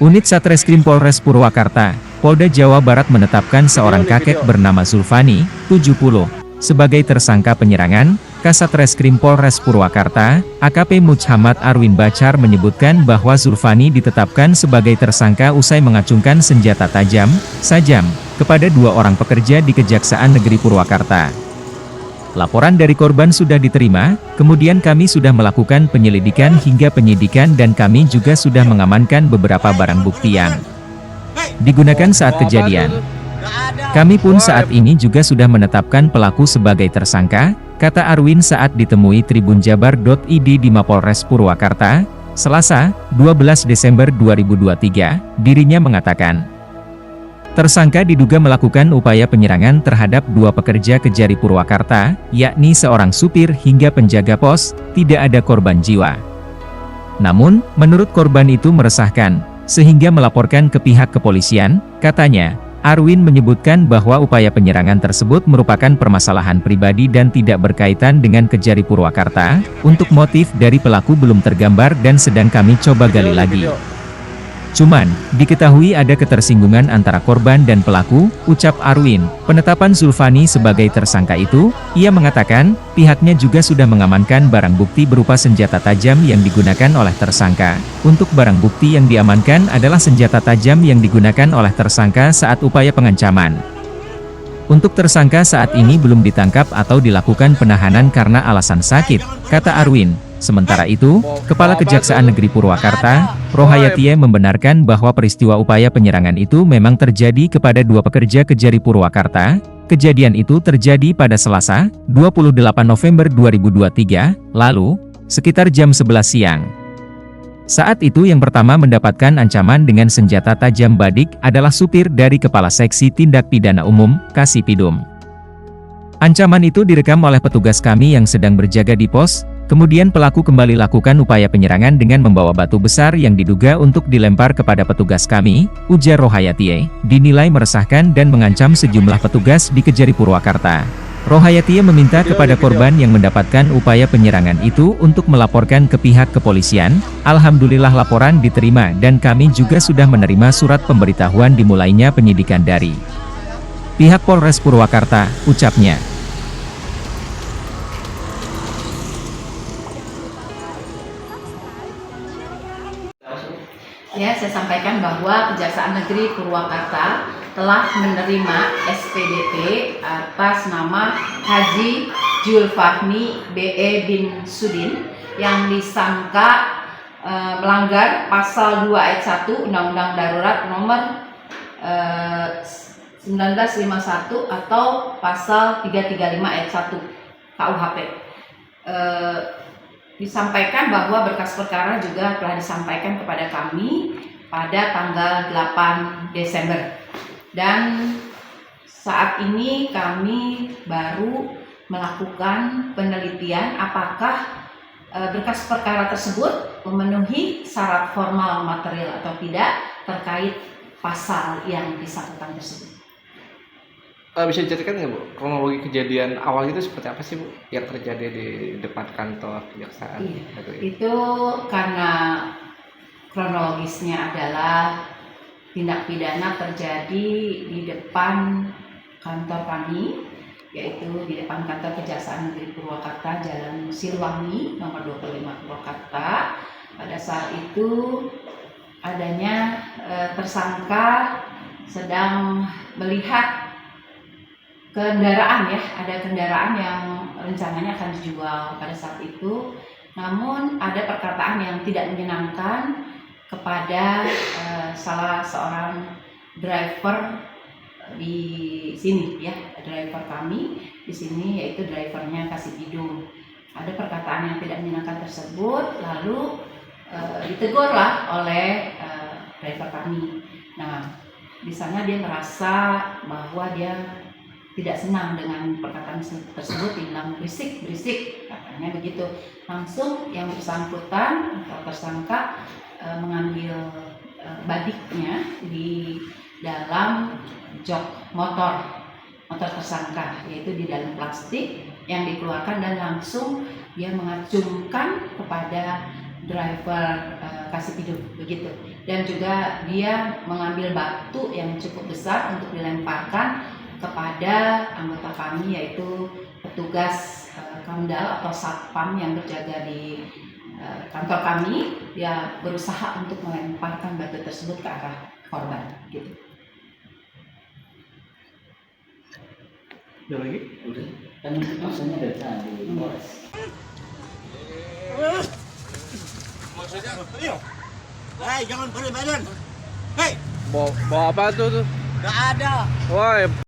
Unit Satreskrim Polres Purwakarta, Polda Jawa Barat menetapkan seorang kakek bernama Zulfani, 70, sebagai tersangka penyerangan. Kasat Reskrim Polres Purwakarta, AKP Muhammad Arwin Bacar menyebutkan bahwa Zulfani ditetapkan sebagai tersangka usai mengacungkan senjata tajam, sajam, kepada dua orang pekerja di Kejaksaan Negeri Purwakarta. Laporan dari korban sudah diterima, kemudian kami sudah melakukan penyelidikan hingga penyidikan dan kami juga sudah mengamankan beberapa barang bukti yang digunakan saat kejadian. Kami pun saat ini juga sudah menetapkan pelaku sebagai tersangka, kata Arwin saat ditemui tribunjabar.id di Mapolres Purwakarta, Selasa, 12 Desember 2023, dirinya mengatakan, tersangka diduga melakukan upaya penyerangan terhadap dua pekerja Kejari Purwakarta, yakni seorang supir hingga penjaga pos, tidak ada korban jiwa. Namun, menurut korban itu meresahkan, sehingga melaporkan ke pihak kepolisian, katanya. Arwin menyebutkan bahwa upaya penyerangan tersebut merupakan permasalahan pribadi dan tidak berkaitan dengan Kejari Purwakarta. Untuk motif dari pelaku belum tergambar dan sedang kami coba gali lagi. Cuman, diketahui ada ketersinggungan antara korban dan pelaku, ucap Arwin. Penetapan Zulfani sebagai tersangka itu, ia mengatakan, pihaknya juga sudah mengamankan barang bukti berupa senjata tajam yang digunakan oleh tersangka. Untuk barang bukti yang diamankan adalah senjata tajam yang digunakan oleh tersangka saat upaya pengancaman. Untuk tersangka saat ini belum ditangkap atau dilakukan penahanan karena alasan sakit, kata Arwin. Sementara itu, Kepala Kejaksaan Negeri Purwakarta, Rohayatie membenarkan bahwa peristiwa upaya penyerangan itu memang terjadi kepada dua pekerja Kejari Purwakarta. Kejadian itu terjadi pada Selasa, 28 November 2023, lalu, sekitar jam 11 siang. Saat itu yang pertama mendapatkan ancaman dengan senjata tajam badik adalah supir dari Kepala Seksi Tindak Pidana Umum, Kasipidum. Ancaman itu direkam oleh petugas kami yang sedang berjaga di pos. Kemudian pelaku kembali lakukan upaya penyerangan dengan membawa batu besar yang diduga untuk dilempar kepada petugas kami, ujar Rohayatie, dinilai meresahkan dan mengancam sejumlah petugas di Kejari Purwakarta. Rohayatie meminta kepada korban yang mendapatkan upaya penyerangan itu untuk melaporkan ke pihak kepolisian. Alhamdulillah laporan diterima dan kami juga sudah menerima surat pemberitahuan dimulainya penyidikan dari pihak Polres Purwakarta, ucapnya. Ya, saya sampaikan bahwa Kejaksaan Negeri Purwakarta telah menerima SPDP atas nama Haji Zulfani B.E. bin Sudin yang disangka melanggar pasal 2 ayat 1 Undang-Undang Darurat nomor 1951 atau pasal 335 ayat 1 KUHP. Disampaikan bahwa berkas perkara juga telah disampaikan kepada kami pada tanggal 8 Desember. Dan saat ini kami baru melakukan penelitian apakah berkas perkara tersebut memenuhi syarat formal material atau tidak terkait pasal yang disangkakan tersebut. Bisa diceritakan nggak Bu, kronologi kejadian awal itu seperti apa sih Bu yang terjadi di depan kantor kejaksaan? Iya, itu karena kronologisnya adalah tindak pidana terjadi di depan kantor kami, yaitu di depan kantor Kejaksaan Negeri Purwakarta, Jalan Silwangi, nomor 25 Purwakarta. Pada saat itu adanya tersangka sedang melihat kendaraan, ya, ada kendaraan yang rencananya akan dijual pada saat itu. Namun ada perkataan yang tidak menyenangkan kepada salah seorang driver di sini, ya, driver kami di sini, yaitu drivernya Kasipidum. Ada perkataan yang tidak menyenangkan tersebut, lalu ditegurlah oleh driver kami. Nah, di sana dia merasa bahwa dia tidak senang dengan perkataan tersebut, dibilang berisik, katanya begitu. Langsung yang bersangkutan atau tersangka mengambil badiknya di dalam jok motor tersangka, yaitu di dalam plastik yang dikeluarkan, dan langsung dia mengacungkan kepada driver Kasipidum begitu. dan juga dia mengambil batu yang cukup besar untuk dilemparkan kepada anggota kami, yaitu petugas Kamdal atau satpam yang berjaga di kantor kami. Dia berusaha untuk melemparkan batu tersebut ke arah korban gitu. Ada lagi? Udah. Kan maksudnya dari tadi Polres. Hei, jangan balik badan. Hei, Bawa apa tuh? gak ada. Woi,